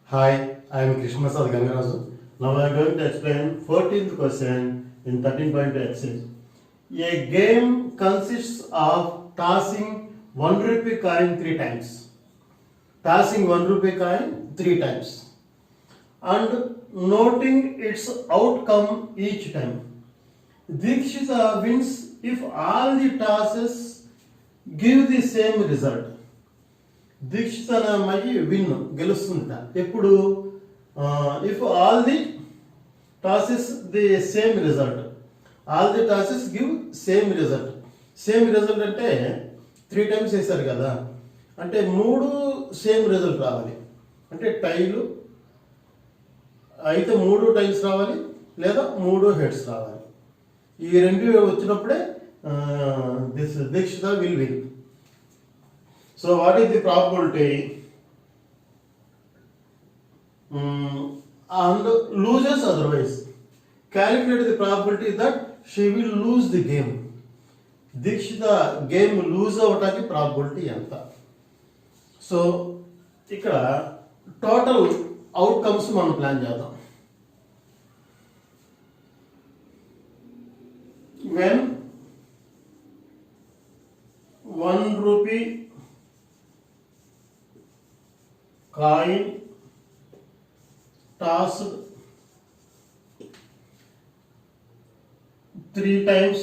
Hi, I am Krishna Prasad Gangaraju. Now I am going to explain 14th question in 13.2 exercise. A game consists of tossing 1 rupee coin 3 times. Tossing 1 rupee coin 3 times. And noting its outcome each time. Dikshita wins if all the tosses give the same result. Dikshita అనే అమ్మాయి win గెలుస్తుంట ఎప్పుడు if all the టాసెస్ the same result. All the టాసెస్ give same result. Same result అంటే 3 times వేశారు కదా, అంటే 3 same result రావాలి. అంటే టైలు అయితే 3 టైల్స్ రావాలి లేదా 3 హెడ్స్ రావాలి. ఈ రెండు వచ్చినప్పుడే Dikshita will win. So what is the probability? And loses otherwise. Calculate the probability that she will lose the game. Dikshita game lose avutaki probability enta. So ikkada total outcomes మనం plan చేద్దాం. When 1 rupee coin tossed 3 times,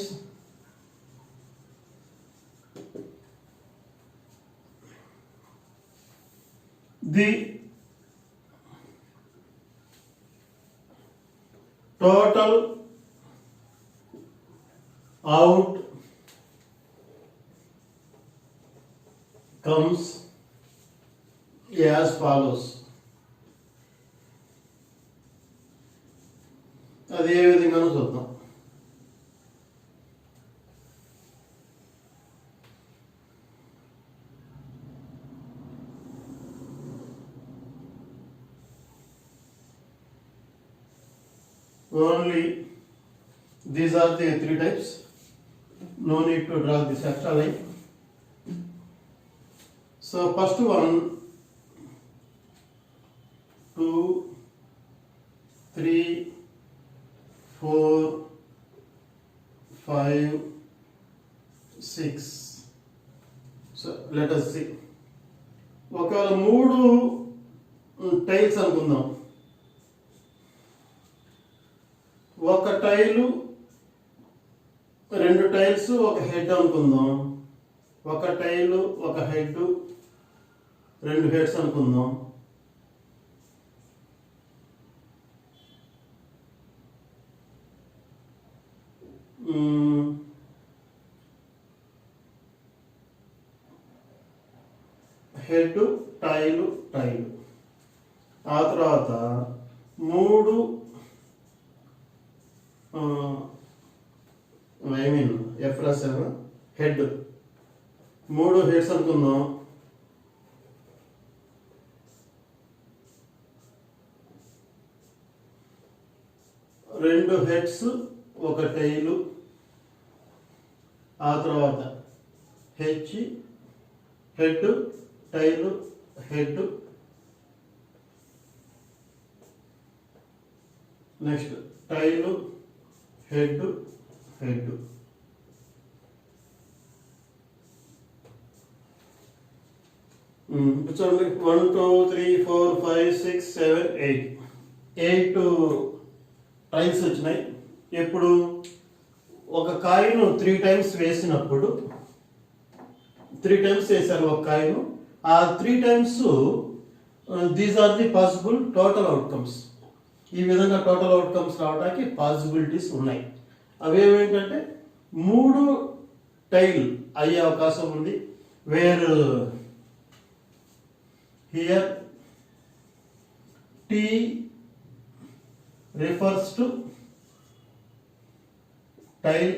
the total out comes as follows. అది ఏ విధంగానూ చూద్దాం. Only these are the 3 types. No need to draw this extra line. So first one 2, 3, 4, 5, 6. So let us see. ఒకవేళ 3 tiles అనుకుందాం. ఒక టైలు 2 tiles ఒక head అనుకుందాం. ఒక టైలు ఒక హెడ్ 2 హెడ్స్ అనుకుందాం. హెడ్ టైలు టైలు ఆ తర్వాత 3 ఎఫ్ రాశాను. హెడ్ 3 హెడ్స్ అనుకుందాం. రెండు హెడ్స్ ఒక టైలు ఆ తర్వాత H head tail head next tail head head. చూడండి 1, 2, 3, 4, 5, 6, 7, 8 టైల్స్ వచ్చినాయి. ఎప్పుడు ఒక కాయిన్ 3 టైమ్స్ వేసినప్పుడు 3 టైమ్స్ వేశారు ఒక కాయిన్. ఆ 3 times these are the possible total outcomes. ఈ విధంగా టోటల్ అవుట్కమ్స్ రావడానికి పాసిబిలిటీస్ ఉన్నాయి. అవేమేంటంటే 3 టైల్ అయ్యే అవకాశం ఉంది. Where here T refers to tile,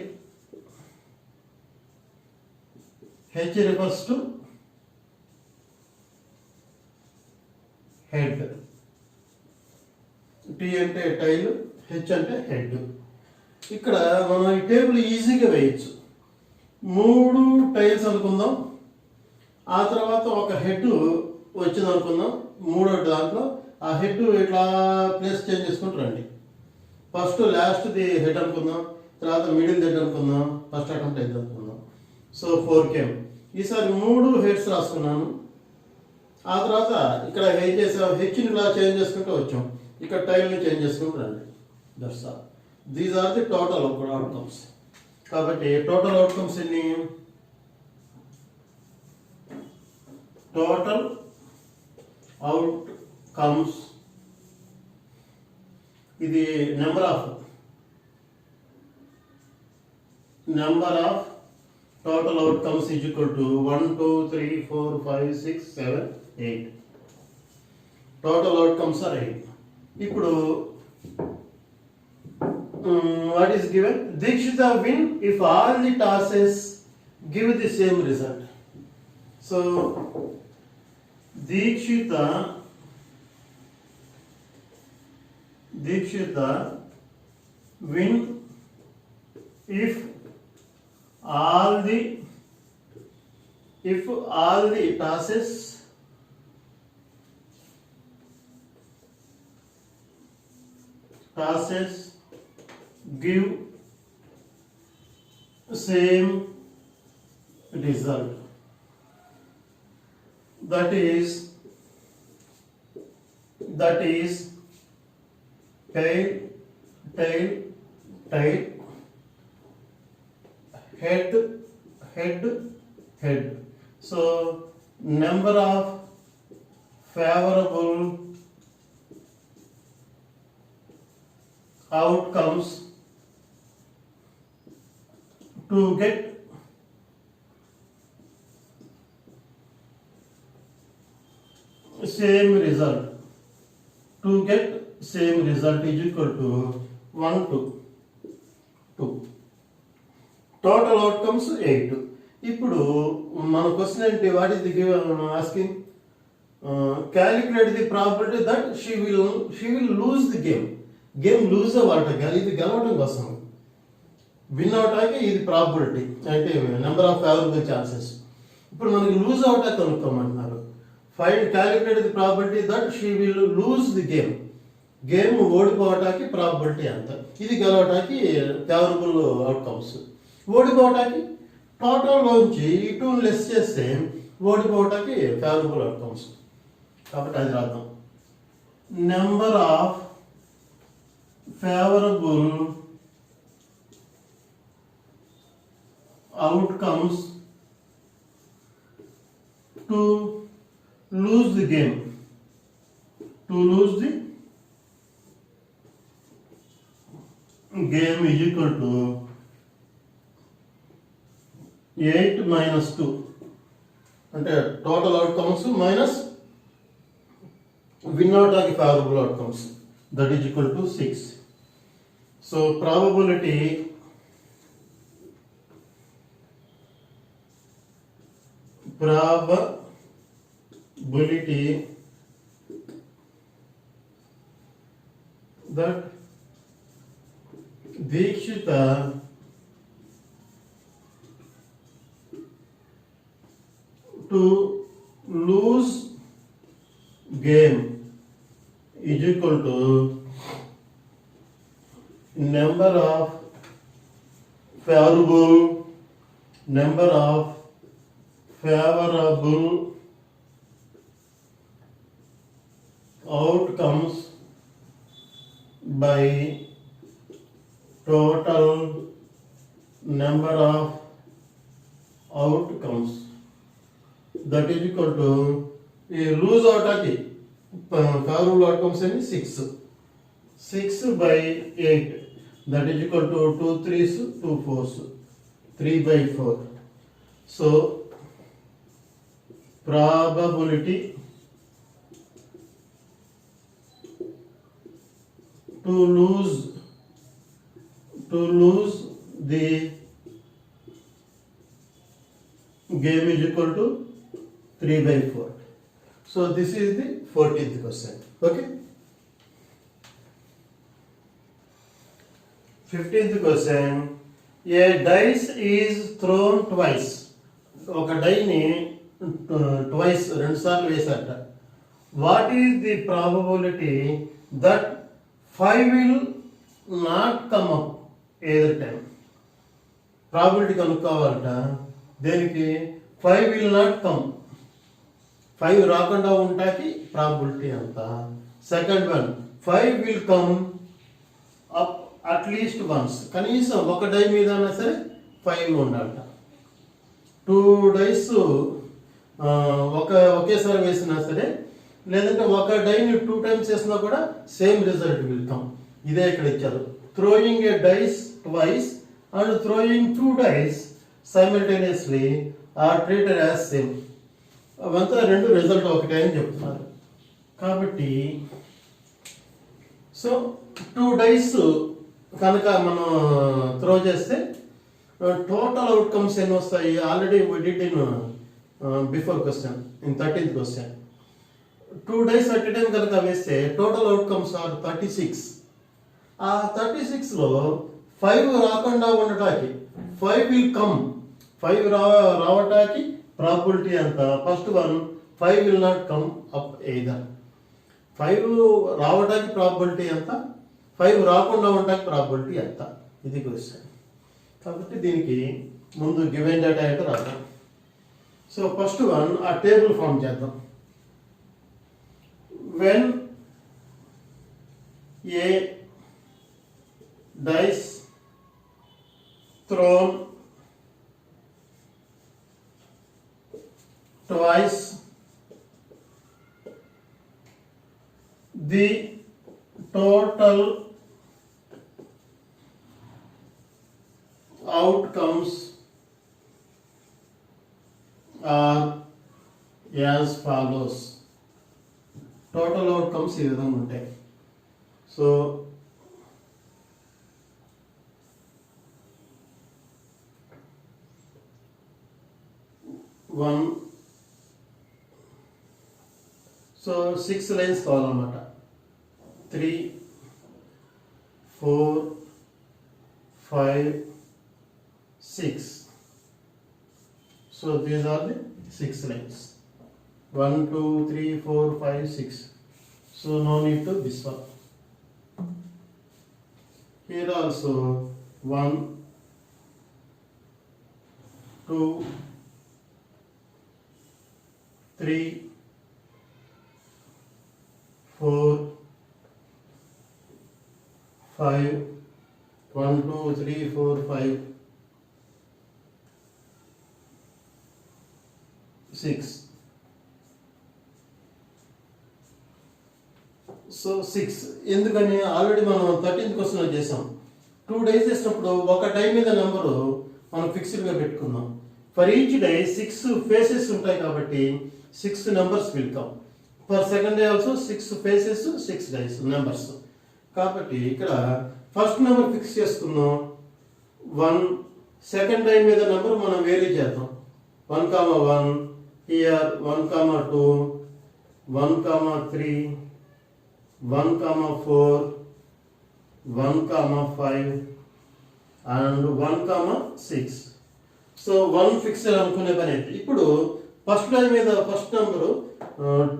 H refers to head. T అంటే టైల్, H అంటే హెడ్. ఇక్కడ మనం ఈ టేబుల్ ఈజీగా వేయచ్చు. 3 టైల్స్ అనుకుందాం. ఆ తర్వాత ఒక హెడ్ వచ్చింది అనుకుందాం. మూడో దాంట్లో ఆ హెడ్ ఇట్లా ప్లేస్ చేంజ్ చేసుకుంటూ రండి. ఫస్ట్ లాస్ట్ది హెడ్ అనుకుందాం, తర్వాత మిడిల్ హెడ్ అనుకుందాం, ఫస్ట్ అటెంప్ట్ హెడ్ అనుకుందాం. So 4 came. ఈసారి 3 హెడ్స్ రాసుకున్నాను. ఆ తర్వాత ఇక్కడ ఏం చేసాం, హెచ్ని ఇలా చేంజ్ చేసుకుంటూ వచ్చాం, ఇక్కడ టైల్ని చేంజ్ చేసుకుంటూ రండి. That's all. These are the total outcomes. కాబట్టి టోటల్ అవుట్కమ్స్ ఎన్ని? టోటల్ అవుట్కమ్స్ ఇది number of total outcomes is equal to 1, 2, 3, 4, 5, 6, 7, 8. Total outcomes are 8. ఇప్పుడు what is given? Dikshita win if all the tosses give the same result. So Dikshita win if all the tosses give same result. That is tail, head. So number of favorable outcomes to get same result is equal to 1 to 2. Total outcomes 8. ఇప్పుడు మన question ఏంటి? What is the asking? Calculate the probability that she will lose the game lose అవ్వటానికి, ఇది గెలవడం కోసం, win అవటానికి ఇది probability అంటే నెంబర్ ఆఫ్ ఫేవరబుల్ ఛాన్సెస్. ఇప్పుడు మనకి లూజ్ అవటానికి కనుక్కోమంటున్నారు. Calculate the probability that she will lose the game ఓడిపోవటానికి ప్రాబిలిటీ ఎంత, ఇది గెలవటానికి ఫేవరబుల్ అవుట్కమ్స్. ఓడిపోవటానికి టోటల్లోంచి ఈ 2 లెస్ చేస్తే ఓడిపోవటానికి ఫేవరబుల్ అవుట్కమ్స్. కాబట్టి అది రాద్దాం. Number of favourable outcomes to lose the game is equal to 8 minus 2 అంటే టోటల్ అవుట్కమ్స్ మైనస్ విన్ అవటానికి favourable outcomes, that is equal to 6. So probability that Dikshita to lose game is equal to number of favorable outcomes by total number of outcomes, that is equal to lose అవటానికి favourable outcomes అని 6 by 8, that is equal to 2 3s 2 4s 3 by 4. So probability to lose the game is equal to 3 by 4. So this is the 14th question. Okay. 15th question. A dice is thrown twice. ఒక డైని twice 2 సార్లు వేసారట. what is the probability that 5 will not come up either time? Probability కనుక్కోవాలట. దేనికి? 5 will not come, 5 రాకుండా ఉంటాకి probability ఎంత. Second one, 5 will come up at least once, కనీసం ఒక die మీద అయినా సరే 5 ఉండాలట. 2 డైస్ ఒకేసారి వేసినా సరే, లేదంటే ఒక డైని 2 టైమ్స్ వేసినా కూడా సేమ్ రిజల్ట్ విల్ కమ్. ఇదే ఇక్కడ ఇచ్చారు. Throwing a dice twice and throwing 2 dice simultaneously are treated as same. అవంతా రెండు రిజల్ట్ ఒకటే అని చెప్తున్నారు. కాబట్టి సో 2 డైస్ కనుక మనం త్రో చేస్తే టోటల్ అవుట్కమ్స్ ఎన్ని వస్తాయి? Already we did in before question, in 13th question. 2 dice at time కనుక వేస్తే టోటల్ అవుట్కమ్స్ ఆర్ 36. ఆ 36లో 5 రాకుండా ఉండటానికి, 5 విల్ కమ్, 5 రావటానికి ప్రాబిలిటీ ఎంత? First one, 5 will not come up either. 5 రావటానికి ప్రాబిలిటీ ఎంత? 5 రాకుండా ఉండటానికి ప్రాబిలిటీ ఎంత? ఇది క్వశ్చన్. కాబట్టి దీనికి ముందు గివెన్ డేటా అయితే రాద్దాం. సో ఫస్ట్ వన్ ఆ టేబుల్ ఫామ్ చేద్దాం. When a dice thrown twice, the total outcomes are as follows. Total outcomes ఈ విధంగా ఉంటాయి. సో 1, సో 6 లైన్స్ కావాలన్నమాట. 3, 4, 5, 6. So these are the 6 lines. 1, 2, 3, 4, 5, 6. So no need to this one. Here also 1, 2, 3, 4, 5, 1, 2, 3, 4, 5, 6. So 6 ఎందుకని? Already మనం 13th question చేసాం. 2 dice చేసినప్పుడు ఒక die మీద నెంబరు మనం ఫిక్స్డ్గా పెట్టుకున్నాం. ఫర్ ఈచ్ డై 6 ఫేసెస్ ఉంటాయి కాబట్టి 6 numbers will come. For second die also 6 faces, 6 dice numbers. కాబట్టి ఇక్కడ ఫస్ట్ నెంబర్ ఫిక్స్ చేసుకుందాం 1. సెకండ్ డై మీద నెంబర్ మనం వేరీ చేద్దాం. 1, 1, హియర్ 1, 2, 1, 3, 1, 4, 1, 5 and 1, 6. సో 1 ఫిక్స్ అనుకునే పని అయితే ఇప్పుడు ఫస్ట్ డై మీద ఫస్ట్ నెంబరు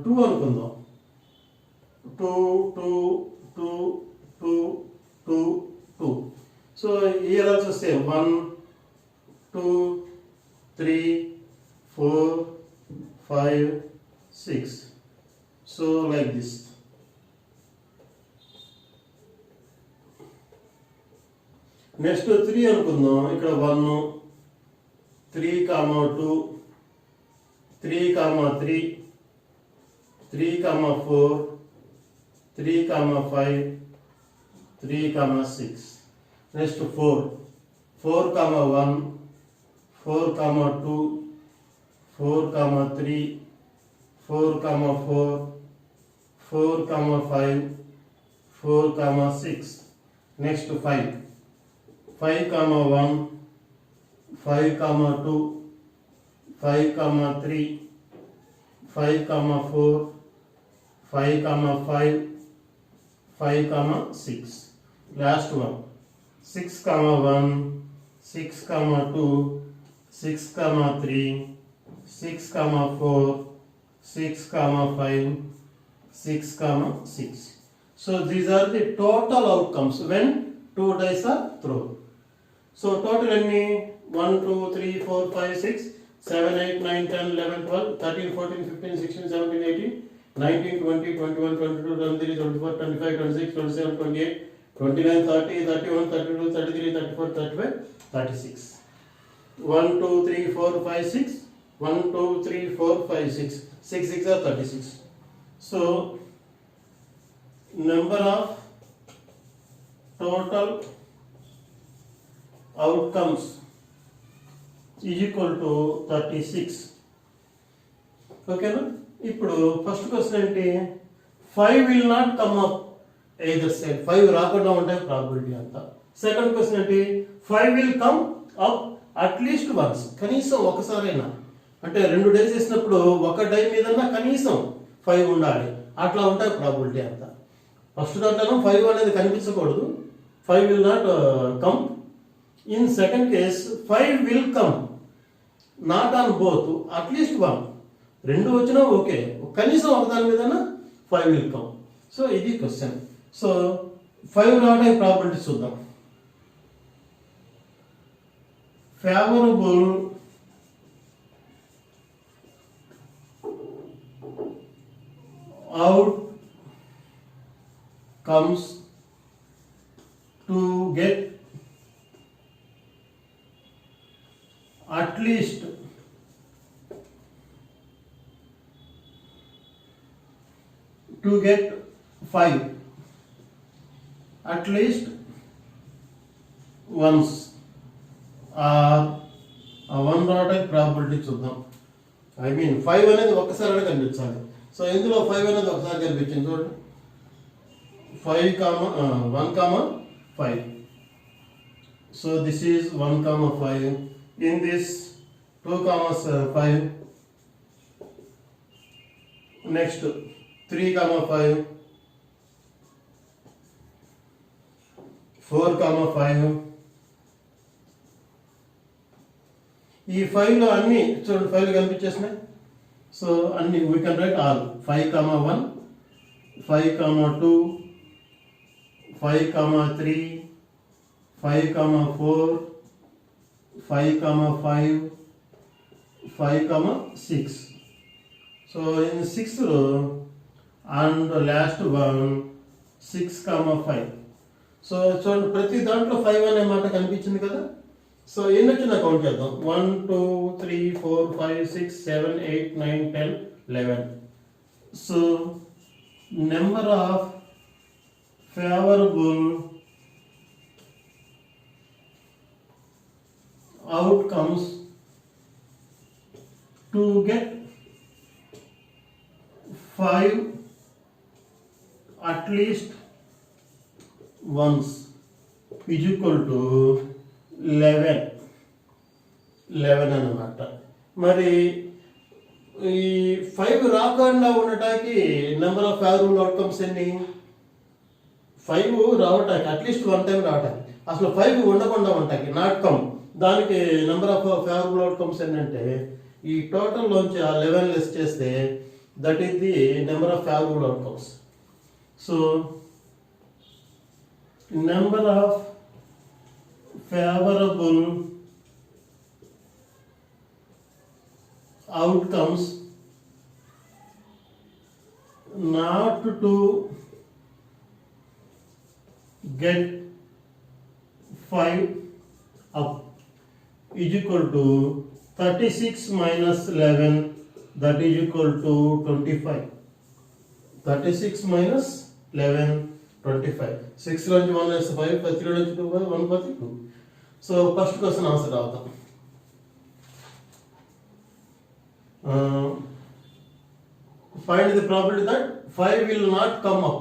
2 అనుకుందాం. 2, 2, 2, 2, 2, 2. So here also same 1, 2, 3, 4, 5, 6. So like this. Next 3 అనుకుందాం. ఇక్కడ 1, 3, 2, 3, 3, 3, 4, 3, 5, 3, 6. Next 4, 4, 1, 4, 2, 4, 3, 4, 4, 4, 5, 4, 6. Next 5, 5, 1, 5, 2, 5, 3, 5, 4, 5, 5, 5, 6. Last one 6, 1, 6, 2, 6, 3, 6, 4, 6, 5, 6 comma 6. So these are the total outcomes when 2 dice are thrown. So total any 1 2 3 4 5 6 7 8 9 10 11 12 13 14 15 16 17 18 19 20 21 22 23 24 25 26 27 28 29 30 31 32 33 34 35 36. 1 2 3 4 5 6 1 2 3 4 5 6 6 6 are 36. So number of total outcomes is equal to 36. ఓకేనా? ఇప్పుడు first question ఏంటి, 5 will not come up either side, 5 రాకుండా ఉంటాయి probability అంతా. Second question ఏంటి, 5 will come up at least once, కనీసం ఒకసారైనా, అంటే 2 డైస్ వేసినప్పుడు ఒక డై మీద కనీసం 5 ఉండాలి, అట్లా ఉంటాయి ప్రాబిలిటీ అంతా. ఫస్ట్ దాంట్లో 5 అనేది కనిపించకూడదు, 5 will not come. In second case 5 will come not on both, at least 1, 2 వచ్చినా ఓకే, కనీసం ఒక దాని మీద 5 విల్ కమ్. సో ఇది క్వశ్చన్. సో 5 రావడానికి ప్రాబిలిటీ చూద్దాం. Favourable outcomes to get at least to get 5 at least once one రావడానికి probability చూద్దాం. ఐ మీన్ 5 అనేది ఒక్కసారి కనిపించాలి. సో ఇందులో 5 అనేది ఒకసారి కనిపించింది చూడండి, 5 comma 1 comma 5. So this is 1 comma 5. In this 2 comma 5. Next 3 comma 5. 4 comma 5. ఈ 5లో అన్ని చూడండి 5 కనిపించేసినాయి. సో అన్ని we can write all. 5 comma 1, 5 comma 2, 5 comma 3, 5 comma 4, 5 comma 5, 5 comma 6. So in 6th row and the last one 6 comma 5. So చూడండి ప్రతి దాంట్లో 5 అనే మాట కనిపించింది కదా. సో ఎన్ని వచ్చినా కౌంట్ చేద్దాం. 1 2 3 4 5 6 7 8 9 10 11. So number of favourable outcomes to get 5 at least once is equal to 11 అన్నమాట. మరి ఈ 5 రాకుండా ఉండటానికి నెంబర్ ఆఫ్ ఫేవరబుల్ అవుట్కమ్స్ ఎన్ని? 5 రావటానికి అట్లీస్ట్ 1 టైం రావటానికి, అసలు 5 ఉండకుండా ఉంటాయి నాట్ కమ్, దానికి నెంబర్ ఆఫ్ ఫేవరబుల్ అవుట్కమ్స్ ఏంటంటే ఈ టోటల్ లోంచి ఆ 11 లెస్ చేస్తే that is the number of favourable outcomes. So number of favourable outcomes not to get 5 up is equal to 36 minus 11, that is equal to 25. 36 minus 11 25. 6 నుంచి 1 less 5, 3 నుంచి 2 1 2. So first question answer అవుతాం. Find the probability that 5 will not come up.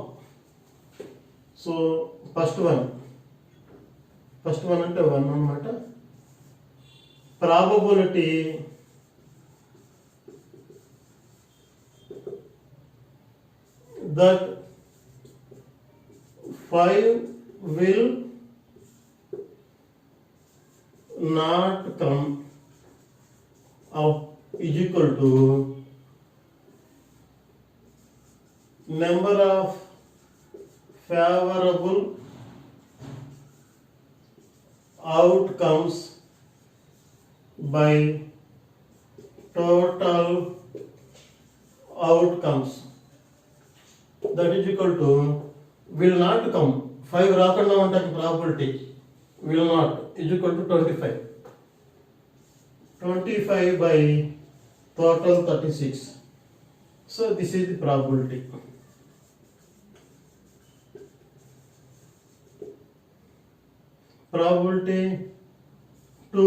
So first one అంటే 1 అన్నమాట. Probability that 5 will not come up is equal to number of favorable outcomes by total outcomes, that is equal to will not come 5 రాకుండా ఉంటాకి probability will not is equal to 25 by total 36. So this is the probability. Probability to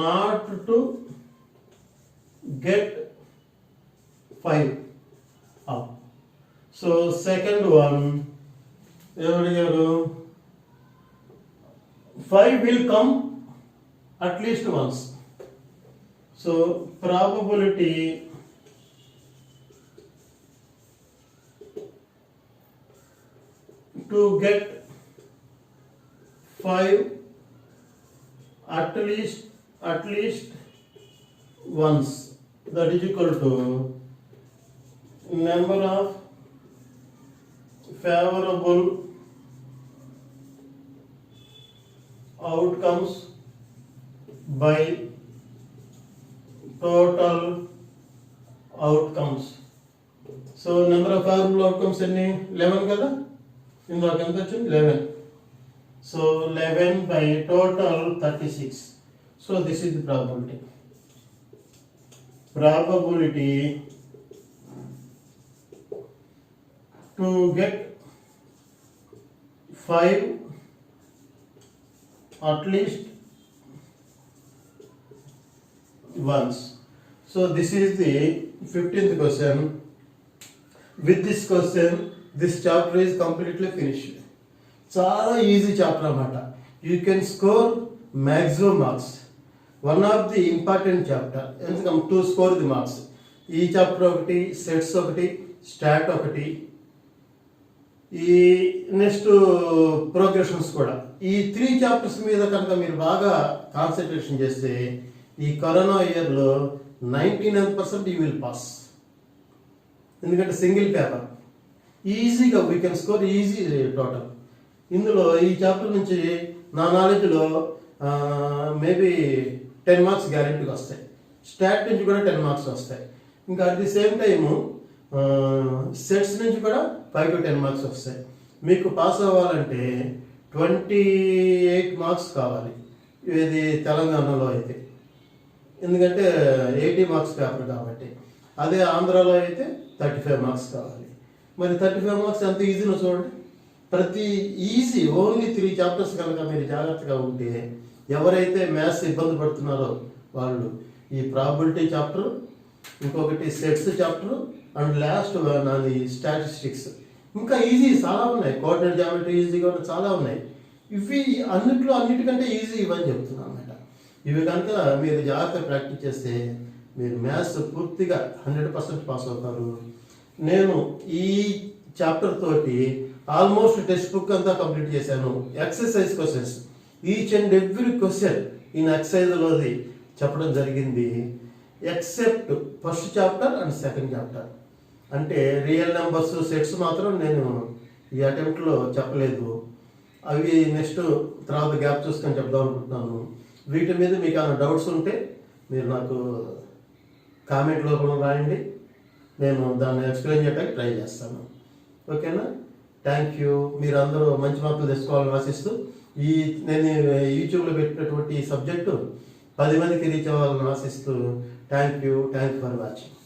not to get 5 up. So second one, 5 will come at least once. So probability to get 5 at least once, that is equal to number of favorable outcomes by total outcomes. So number of favorable outcomes ఎన్ని 11 కదా, ఇందాక ఎంత వచ్చింది 11. So 11 by total 36. So this is the probability. Probability to get 5 at least once. So this is the 15th question. With this question, this chapter is completely finished. చాలా easy chapter అన్నమాట. You can score maximum marks. One of the important chapter, ఎందుకంటే to score the marks. ఈ chapter ఒకటి, sets ఒకటి, start ఒకటి, ఈ next progressions కూడా. ఈ 3 చాప్టర్స్ మీద కనుక మీరు బాగా కాన్సన్ట్రేషన్ చేస్తే ఈ కరోనా ఇయర్లో 99% యూ విల్ పాస్. ఎందుకంటే సింగిల్ పేపర్ ఈజీగా we can score easy total. ఇందులో ఈ చాప్టర్ నుంచి నా నాలెడ్జ్లో మేబీ 10 మార్క్స్ గ్యారెంటీగా వస్తాయి. స్టాట్ నుంచి కూడా 10 మార్క్స్ వస్తాయి. ఇంకా at the same time sets నుంచి కూడా 5 to 10 మార్క్స్ వస్తాయి. మీకు పాస్ అవ్వాలంటే 28 మార్క్స్ కావాలి, ఇది తెలంగాణలో అయితే, ఎందుకంటే 80 మార్క్స్ పేపర్ కాబట్టి. అదే ఆంధ్రాలో అయితే 35 మార్క్స్ కావాలి. మరి 35 మార్క్స్ ఎంత ఈజీనో చూడండి. ప్రతి ఈజీ ఓన్లీ 3 చాప్టర్స్ కనుక మీరు జాగ్రత్తగా ఉంటే, ఎవరైతే మ్యాథ్స్ ఇబ్బంది పడుతున్నారో వాళ్ళు ఈ ప్రాబిలిటీ చాప్టర్, ఇంకొకటి సెట్స్ చాప్టర్, అండ్ లాస్ట్ నాది స్టాటిస్టిక్స్. ఇంకా ఈజీ చాలా ఉన్నాయి, కోఆర్డినేట్ జామెట్రీ ఈజీగా ఉన్నాయి, చాలా ఉన్నాయి. ఇవి అన్నిటికంటే ఈజీ ఇవని చెప్తున్నాను అన్నమాట. ఇవి కనుక మీరు జాగ్రత్తగా ప్రాక్టీస్ చేస్తే మీరు మ్యాథ్స్ పూర్తిగా 100% పాస్ అవుతారు. నేను ఈ చాప్టర్ తోటి ఆల్మోస్ట్ టెక్స్ట్ బుక్ అంతా కంప్లీట్ చేశాను. Exercise questions, each and every question in ఎక్సర్సైజ్లోది చెప్పడం జరిగింది, except first chapter and second chapter. అంటే రియల్ నెంబర్స్, సెట్స్ మాత్రం నేను ఈ అటెంప్ట్లో చెప్పలేదు. అవి నెక్స్ట్ తర్వాత గ్యాప్ చూసుకొని చెప్దాం అనుకుంటున్నాను. వీటి మీద మీకు ఏమైనా డౌట్స్ ఉంటే మీరు నాకు కామెంట్లో కూడా రాయండి, నేను దాన్ని ఎక్స్ప్లెయిన్ చేయడానికి ట్రై చేస్తాను. ఓకేనా? Thank you. మీరు అందరూ మంచి మార్కులు తెచ్చుకోవాలని ఆశిస్తూ, నేను యూట్యూబ్లో పెట్టినటువంటి ఈ సబ్జెక్టు 10 మందికి రీచ్ అవ్వాలని ఆశిస్తూ, థ్యాంక్ యూ ఫర్ వాచింగ్.